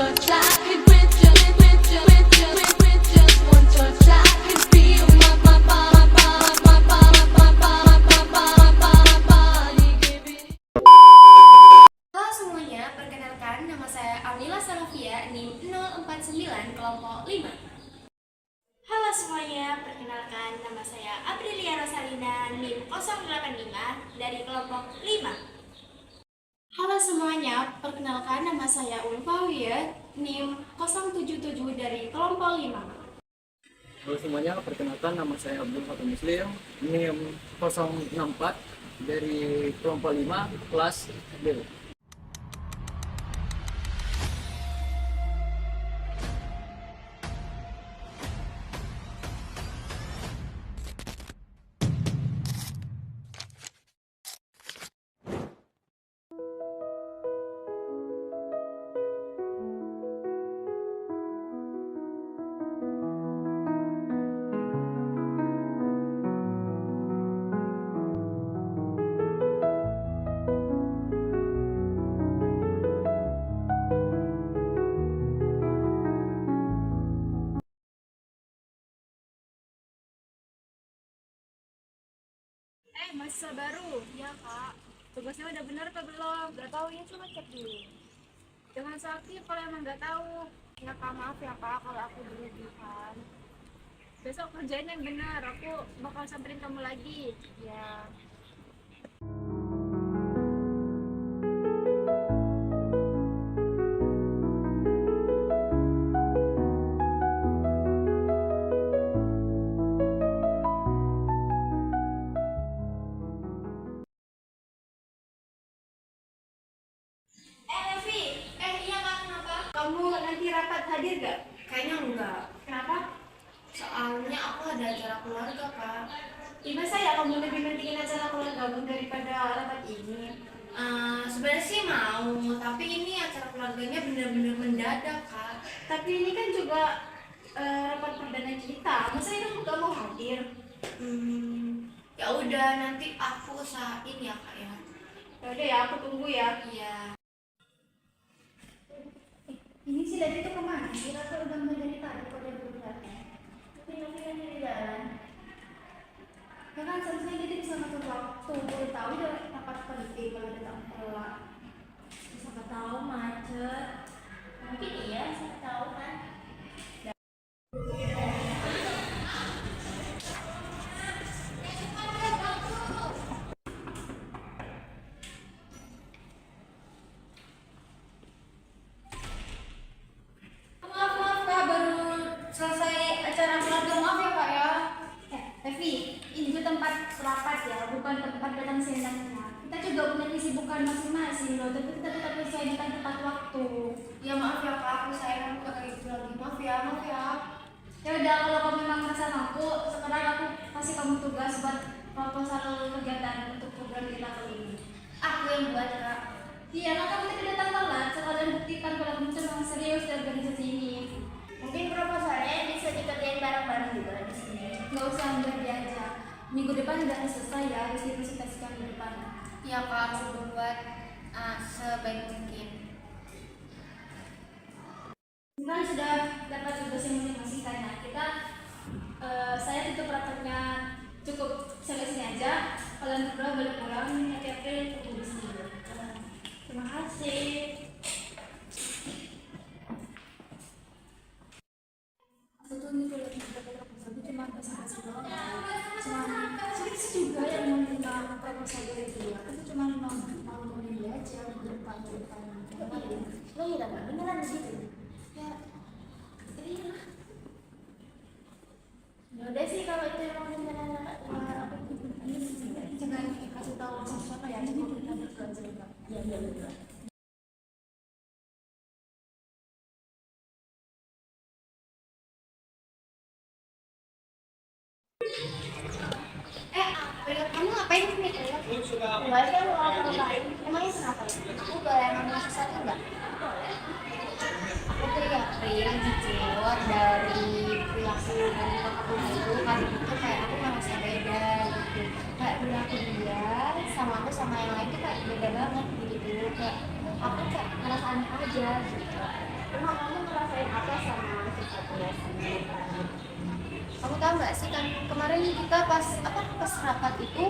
touch, I could with just one touch, I could feel my body giving. Halo semuanya, perkenalkan nama saya Amila Salafia, NIM 049 kelompok 5. Halo semuanya, perkenalkan nama saya Aprilia Rosalina, NIM 085 dari kelompok 5. Halo semuanya, perkenalkan nama saya Ulfawiyah, NIM 077 dari kelompok 5. Halo semuanya, perkenalkan nama saya Abdul Fatah Muslim, NIM 064 dari kelompok 5, kelas D. Mahasiswa baru? Ya kak, tugasnya udah bener apa belum? Gak tahu ya, coba cek dulu. Jangan sakit kalau emang gak tahu. Ya kak, maaf ya kak kalau aku berlebihan. Besok kerjain yang benar, aku bakal samperin kamu lagi. Ya. Levi, iya kak, kenapa? Kamu nanti rapat hadir gak? Kayaknya enggak. Kenapa? Soalnya aku ada acara keluarga kak. Masa ya kamu lebih pentingin acara keluarga daripada rapat ini? Sebenarnya sih mau, tapi ini acara keluarganya benar-benar mendadak kak. Tapi ini kan juga rapat perdana kita. Masa ini kamu gak mau hadir? Ya udah, nanti aku usahain ya kak ya. Ya udah ya, aku tunggu ya. Iya. Ini si Dadi tuh kemana sih? Rasa udah mulai dari tadi kok dia belum datang. Tapi nanti kan di jalan. Ya kan seharusnya dia bisa ngatur waktu. Boleh tahu dia rapat penting kalau datang telat. Siapa tahu macet. Mungkin iya, siapa tahu kan. Maaf kak, baru selesai acara keluarga, maaf ya kak ya. Levi, ini juga tempat rapat ya, bukan tempat datang senangnya. Kita juga punya kesibukan masing-masing loh, tapi kita tetap menyesuaikan tepat waktu. Ya maaf ya kak, aku sayang aku kayak gitu lagi. Maaf ya. Ya udah, kalau kamu memang merasa mampu, sekarang aku kasih kamu tugas buat proposal kegiatan untuk program kita kali ini. Aku yang buat kak. Iya, maka kamu tidak datang telat, sekalian buktikan kalau kamu memang serius di organisasi ini. Mungkin proposalnya bisa dikerjain bareng-bareng juga di sini. Nggak usah ambil aja. Minggu depan udah selesai ya, harus dipresentasikan minggu depan. Iya kak, aku buat sebaik mungkin. Kan sudah dapat tugas yang masing-masing kan. Nah, kita saya tutup rapatnya cukup sampai sini aja. Kalian berdua boleh pulang. Hati-hati untuk di sini. Terima kasih. Aku tuh ini kalau proposal itu cuma presentasi doang. Cuma sedikit juga yang meminta proposal dari dia. Aku cuma mau dia aja di depan. Lo iya gak? Beneran gitu? Ya, iya. Ya udah sih kalau itu emang beneran aku Jangan kasih tahu siapa ya, cukup kita berdua aja. Iya. Kamu ngapain nih? Enggak sih, aku mau ngapain? Emangnya kenapa? Aku boleh ngomong sesuatu enggak? Aku tuh ya yang jujur dari perilaku dari aku dulu kan itu kayak aku merasa beda gitu. Kayak perilaku dia sama aku sama yang lain tuh kayak beda banget gitu. Kayak aku kayak ngerasa aneh aja gitu. Emang kamu ngerasain apa sama sifatnya si Kamu tahu nggak sih kan kemarin kita pas rapat itu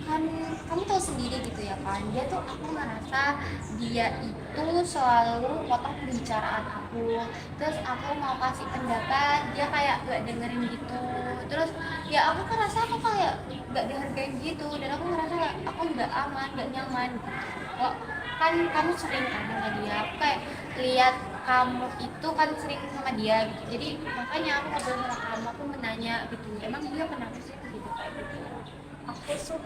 kan kamu tahu sendiri gitu ya kan dia tuh aku ngerasa dia itu selalu potong pembicaraan aku, terus aku mau kasih pendapat dia kayak gak dengerin gitu, terus ya aku ngerasa aku kayak gak dihargain gitu dan aku ngerasa kayak aku nggak aman nggak nyaman gitu. Kok kan kamu sering kan sama dia, aku kayak lihat kamu itu kan sering sama dia gitu, jadi makanya aku ngobrol sama kamu, aku menanya gitu emang dia kenapa sih gitu kayak gitu.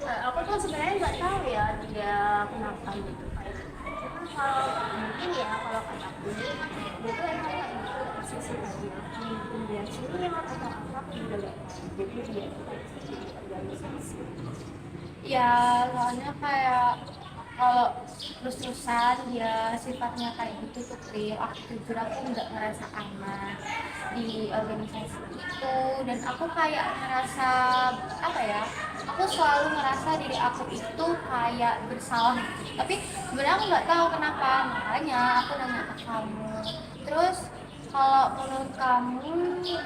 aku tuh sebenarnya nggak tahu ya dia kenapa gitu kayak gitu. Cuman kalau mungkin ya kalau kata aku dia tuh emang kayak gitu posisi dia mungkin dia senior atau apa aku juga nggak tahu. Jadi dia di organisasi. Ya soalnya kayak kalau terus-terusan dia sifatnya kayak gitu tuh Pril, aku jujur aku nggak ngerasa aman di organisasi itu dan aku kayak ngerasa apa ya, aku selalu ngerasa diri aku itu kayak bersalah gitu. Tapi sebenarnya aku nggak tahu kenapa, makanya aku nanya ke kamu. Terus kalau menurut kamu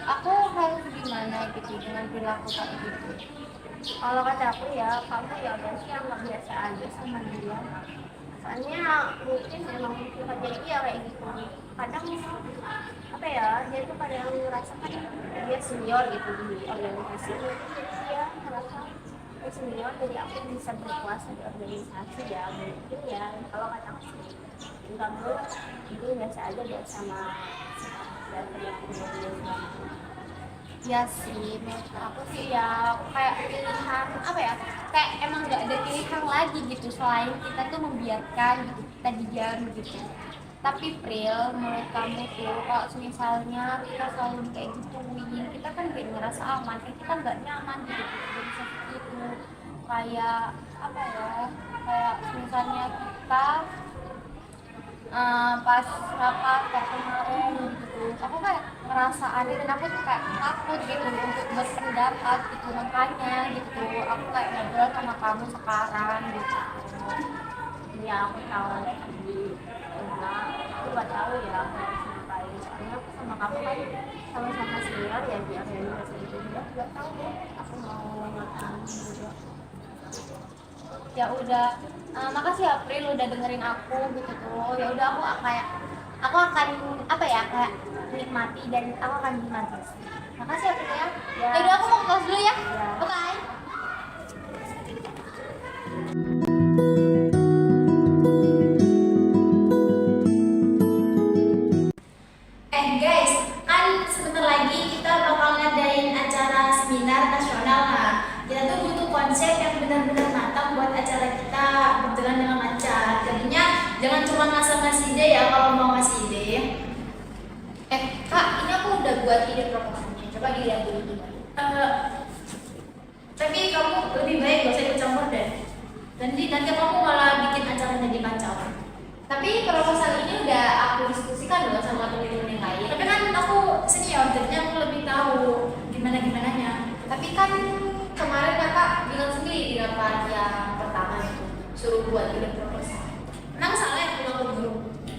aku harus gimana gitu dengan perilaku kayak gitu? Kalau kata aku ya kamu ya berarti yang nggak biasa aja sama dia. Soalnya mungkin emang sifatnya dia kayak gitu. Kadang apa ya dia tuh kadang ngerasa kan dia senior gitu di organisasi. Mungkin dia ngerasa dia senior jadi aku bisa berkuasa di organisasi ya mungkin ya kalau kata aku sih kamu itu biasa aja buat sama dan teman-teman. Ya sih, menurut aku sih ya kayak pilihan apa ya, kayak emang nggak ada pilihan lagi gitu selain kita tuh membiarkan gitu, kita diam gitu. Tapi Pril, menurut kamu tuh kalau misalnya kita selalu kayak gituin, kita kan gak ngerasa aman, kan kita nggak nyaman gitu jadi seperti itu. Kayak apa ya, kayak misalnya kita pas rapat kayak kemarin gitu aku kayak ngerasa aneh dan aku tuh kayak takut gitu untuk berpendapat gitu, makanya gitu aku kayak ngobrol sama kamu sekarang gitu. Ya aku tahu di rumah aku nggak tahu ya aku harus ngapain soalnya aku sama kamu kan sama-sama senior ya di organisasi itu juga nggak tahu deh aku mau ngapain juga. Ya udah, makasih April udah dengerin aku gitu tuh. Ya udah aku akan apa ya kayak nikmati dan aku akan nikmati. Makasih April ya. Ya. Ya udah aku mau ke kelas dulu ya. Ya. Bye bye. Guys, kan sebentar lagi kita bakal ngadain acara seminar nasional. Nah, kita tuh butuh konsep yang benar-benar matang buat acara kita berjalan dengan lancar. Jadinya jangan cuma ngasal ngasih ide ya kalau mau ngasih ide. Kak, ini aku udah buat ide proposalnya. Coba dilihat dulu gimana. Tapi kamu lebih baik gak usah ikut campur deh. Nanti kamu malah bikin acara jadi kacau. Tapi proposal ini udah aku diskusikan loh sama teman-teman yang lain. Tapi kan aku senior, jadinya aku lebih tahu gimana-gimananya. Tapi kan kemarin kakak bilang sendiri di rapat yang pertama itu suruh buat ide proposal. Emang salah ya pulang ke guru?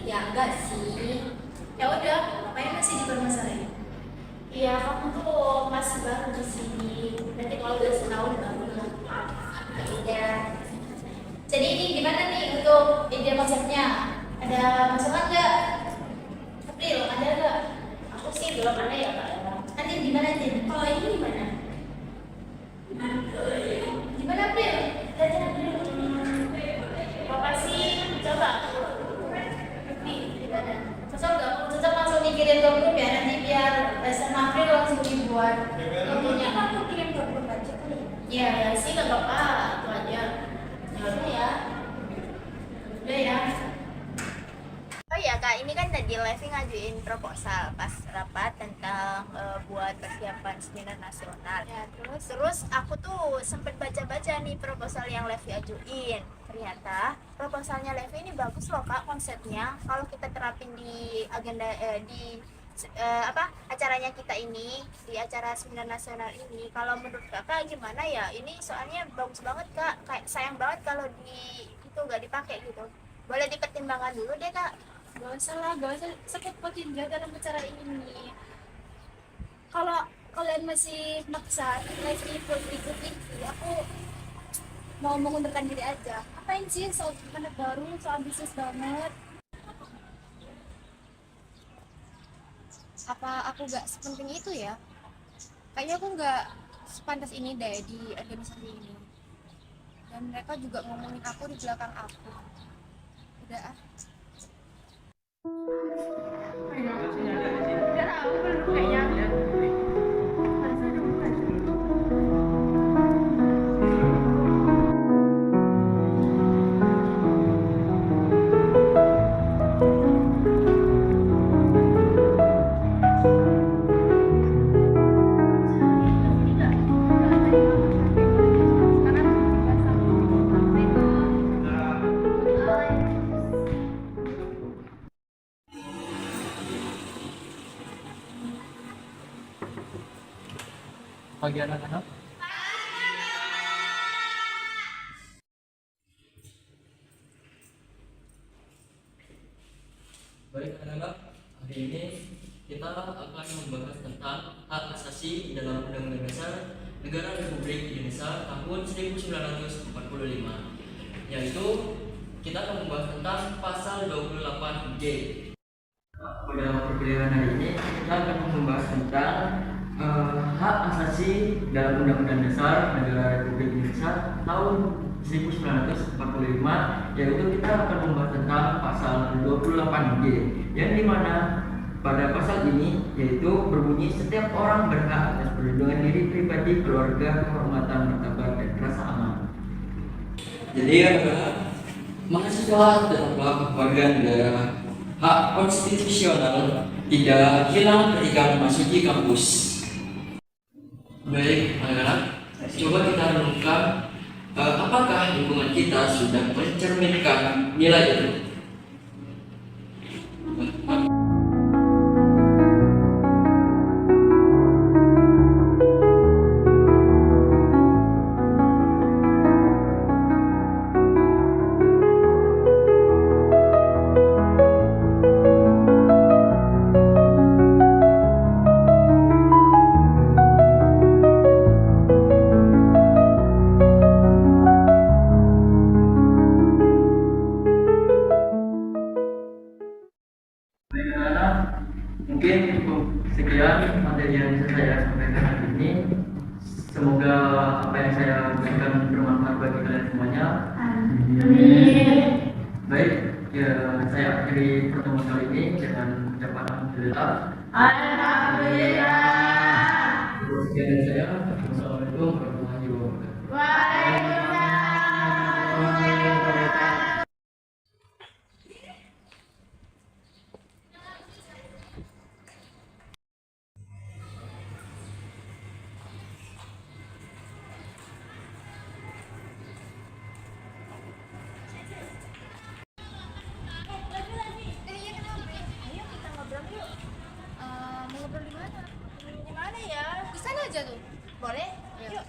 Ya enggak sih. Ya udah, ngapain masih dipermasalahin? Iya, kamu tuh masih baru di sini. Nanti kalau udah setahun baru. Iya. Jadi ini gimana nih untuk ide konsepnya? Ada masukan nggak? April, ada nggak? Aku sih belum ada ya Kak. Nanti gimana Jin? Kalau ini gimana? Gimana April? Belajar April. Makasih, coba. Nih, gimana? Cocok nggak? Cocok langsung dikirim ke grup ya, nanti biar sama April langsung dibuat. Tentunya aku kirim ke grup aja kali. Iya, ya sih nggak apa-apa, itu aja. Udah ya. Udah ya. Oh iya Kak, ini kan tadi Levi ngajuin proposal pas rapat tentang buat persiapan seminar nasional. Ya, Terus aku tuh sempet baca-baca nih proposal yang Levi ajuin. Ternyata proposalnya Levi ini bagus loh Kak konsepnya. Kalau kita terapin di agenda acaranya kita ini, di acara seminar nasional ini, kalau menurut Kakak gimana ya? Ini soalnya bagus banget Kak. Kayak sayang banget kalau itu nggak dipakai gitu. Boleh dipertimbangkan dulu deh Kak. Gak usah lah, gak usah sepot-potin juga dalam acara ini. Kalau kalian masih maksa lagi ikut ini, aku mau mengundurkan diri aja. Apain sih soal anak baru, soal bisnis banget. Apa aku gak sepenting itu ya? Kayaknya aku gak sepantas ini deh di organisasi ini. Dan mereka juga ngomongin aku di belakang aku. Udah ah. Pagi anak-anak. Baik anak-anak, hari ini kita akan membahas tentang hak asasi dalam Undang-Undang Dasar Negara Republik Indonesia tahun 1945, yaitu kita akan membahas tentang pasal 28G. Pada perkuliahan hari ini kita akan membahas tentang hak asasi dalam Undang-Undang Dasar Negara Republik Indonesia tahun 1945, yaitu kita akan membahas tentang pasal 28G, yang dimana pada pasal ini yaitu berbunyi setiap orang berhak atas perlindungan diri pribadi, keluarga, kehormatan, martabat, dan rasa aman. Jadi mahasiswa tetaplah warga negara. Hak konstitusional tidak hilang ketika memasuki kampus. Baik anak-anak, coba kita renungkan apakah lingkungan kita sudah mencerminkan nilai itu. Mungkin cukup sekian materi yang bisa saya sampaikan hari ini. Semoga apa yang saya berikan bermanfaat bagi kalian semuanya. Amin. Baik, ya, saya akhiri pertemuan kali ini dengan ucapan alhamdulillah. Alhamdulillah. Sekian dari saya. Wassalamualaikum warahmatullahi wabarakatuh. Waalaikumsalam. Ayo kita ngobrol yuk. Mau ngobrol di mana? Di mana ya? Di sana aja tuh. Boleh? Yuk.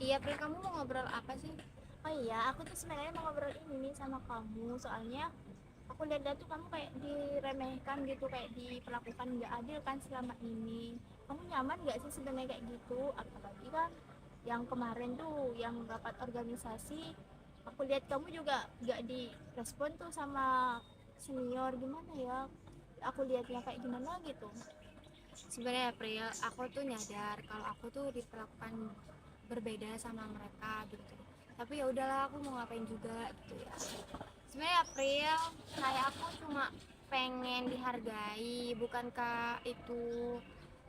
Iya, Pri, kamu mau ngobrol apa sih? Oh iya, aku tuh sebenarnya mau ngobrol ini nih sama kamu. Soalnya aku lihat tuh kamu kayak diremehkan gitu, kayak diperlakukan nggak adil kan selama ini. Kamu nyaman nggak sih sebenarnya kayak gitu? Apalagi kan yang kemarin tuh yang rapat organisasi, aku lihat kamu juga nggak direspon tuh sama senior. Gimana ya? Aku lihatnya kayak gimana gitu. Sebenarnya April, aku tuh nyadar kalau aku tuh diperlakukan berbeda sama mereka gitu. Tapi ya udahlah, aku mau ngapain juga gitu ya. Sebenarnya April, kayak aku cuma pengen dihargai, bukankah itu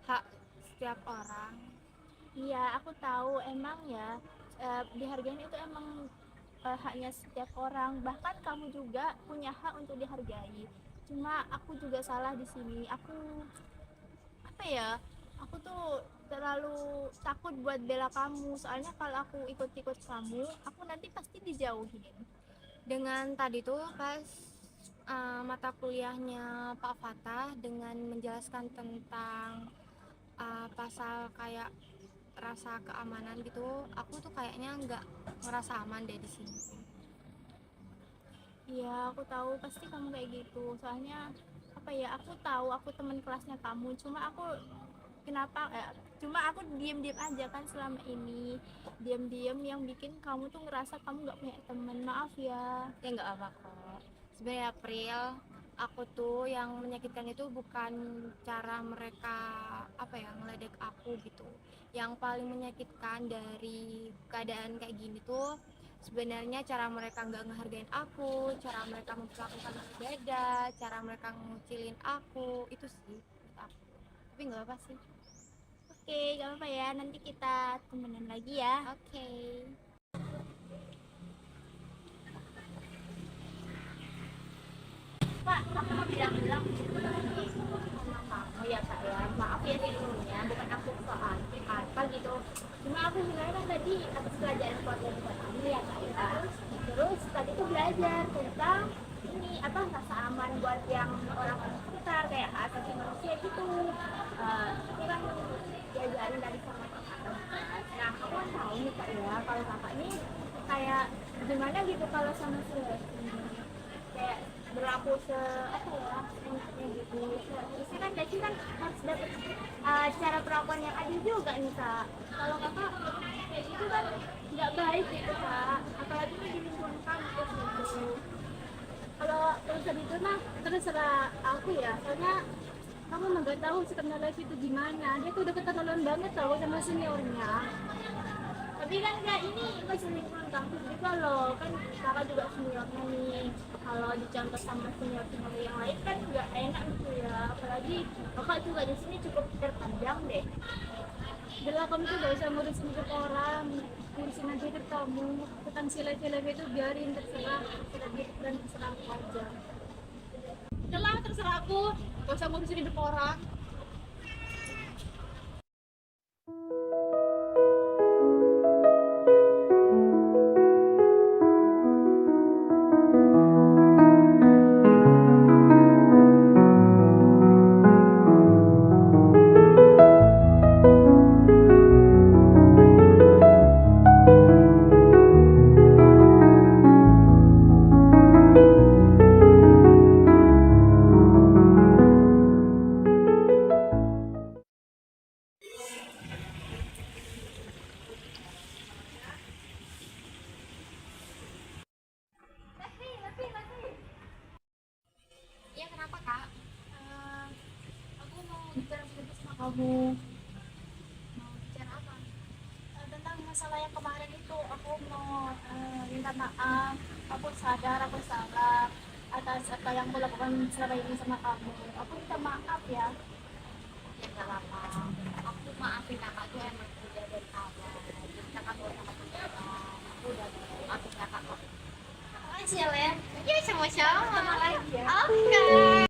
hak setiap orang? Iya, aku tahu emang ya, dihargain itu emang haknya setiap orang. Bahkan kamu juga punya hak untuk dihargai. Cuma aku juga salah di sini. Aku apa ya? Aku tuh terlalu takut buat bela kamu, soalnya kalau aku ikut-ikut kamu aku nanti pasti dijauhin. Dengan tadi tuh pas mata kuliahnya Pak Fatah dengan menjelaskan tentang pasal kayak rasa keamanan gitu, aku tuh kayaknya nggak ngerasa aman deh di sini. Iya, aku tahu pasti kamu kayak gitu. Soalnya apa ya? Aku tahu aku teman kelasnya kamu. Cuma aku diem-diem aja kan selama ini. Diem-diem yang bikin kamu tuh ngerasa kamu nggak punya teman. Maaf ya. Ya nggak apa kok. Sebenarnya April, aku tuh yang menyakitkan itu bukan cara mereka apa ya ngeledek aku gitu. Yang paling menyakitkan dari keadaan kayak gini tuh sebenarnya cara mereka nggak ngehargain aku, cara mereka memperlakukan aku beda, cara mereka ngucilin aku, itu sih menurut aku. Tapi nggak apa sih. Oke, gak apa-apa ya. Nanti kita temenan lagi ya. Oke. Pak, aku mau bilang-bilang sama kamu ya Kak ya. Maaf ya sebelumnya, bukan aku soal apa gitu. Cuma aku sebenarnya kan tadi habis pelajaran keluarga buat kamu ya Kak ya. Terus tadi tuh belajar tentang ini apa rasa aman buat yang orang-orang sekitar kayak hak asasi manusia gitu. Ini kan diajarin dari sama kakak. Nah, aku kan tahu nih Kak ya, kalau kakak ini kayak gimana gitu kalau sama kayak berlaku apa ya kayak gitu. Terusnya kan Daci kan harus dapat cara perlakuan yang adil juga nih Kak. Kalau kakak kayak gitu kan nggak baik gitu Kak, apalagi di lingkungan kampus gitu. Kalau urusan itu mah terserah aku ya, soalnya kamu nggak tahu sebenarnya life itu gimana. Dia tuh udah keterlaluan banget tau sama seniornya. Tapi kan Kak ini masih lingkungan kampus juga loh, kan kakak juga seniornya nih. Kalau dicontoh sama senior yang lain kan nggak enak gitu ya, apalagi kakak juga di sini cukup terpandang deh. Udah kamu tuh gak usah ngurusin hidup orang, ngurusin aja hidup kamu. Tentang sila-sila itu biarin, terserah dan terserah aku aja. Udah lah, terserah aku, gak usah ngurusin hidup orang. Iya kenapa Kak? Aku mau bicara sedikit sama kamu. Mau bicara apa? Tentang masalah yang kemarin itu. Aku mau minta maaf. Aku sadar aku salah atas apa yang aku lakukan selama ini sama kamu. Aku minta maaf ya. Ya nggak apa-apa. Aku maafin kakak tuh emang udah dari awal. Jadi kakak tuh sama aku udah maafin kakak kok. Makasih ya, Len. Ya sama-sama. Sama lagi ya. Oke.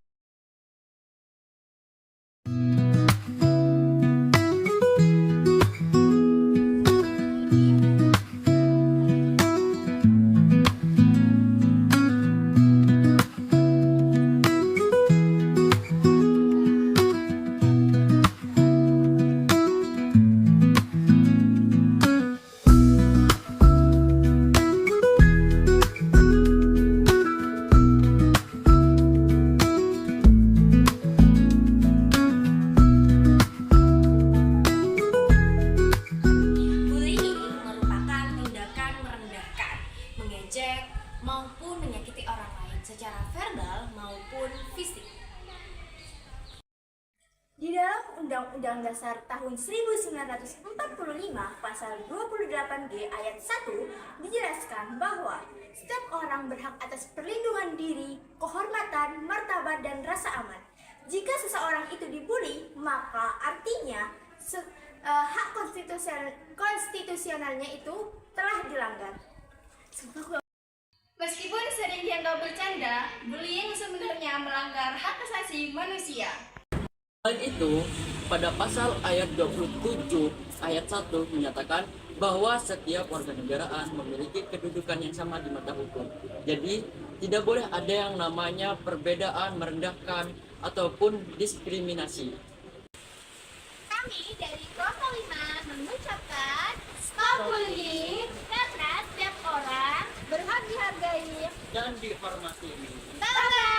Bullying merupakan tindakan merendahkan, mengejek, maupun menyakiti orang lain secara verbal maupun fisik. Di dalam Undang-Undang Dasar tahun 1945 pasal 28G ayat 1 dijelaskan bahwa setiap orang berhak atas perlindungan diri, kehormatan, martabat, dan rasa aman. Jika seseorang itu dibully, maka artinya hak konstitusionalnya itu telah dilanggar. Meskipun sering dianggap bercanda, bullying sebenarnya melanggar hak asasi manusia. Selain itu, pada pasal ayat 27 ayat 1 menyatakan bahwa setiap warga negaraan memiliki kedudukan yang sama di mata hukum. Jadi, tidak boleh ada yang namanya perbedaan, merendahkan, ataupun diskriminasi. Kami dari Kota 5 mengucapkan stop bullying karena setiap orang berhak dihargai Dan dihormati. bye bye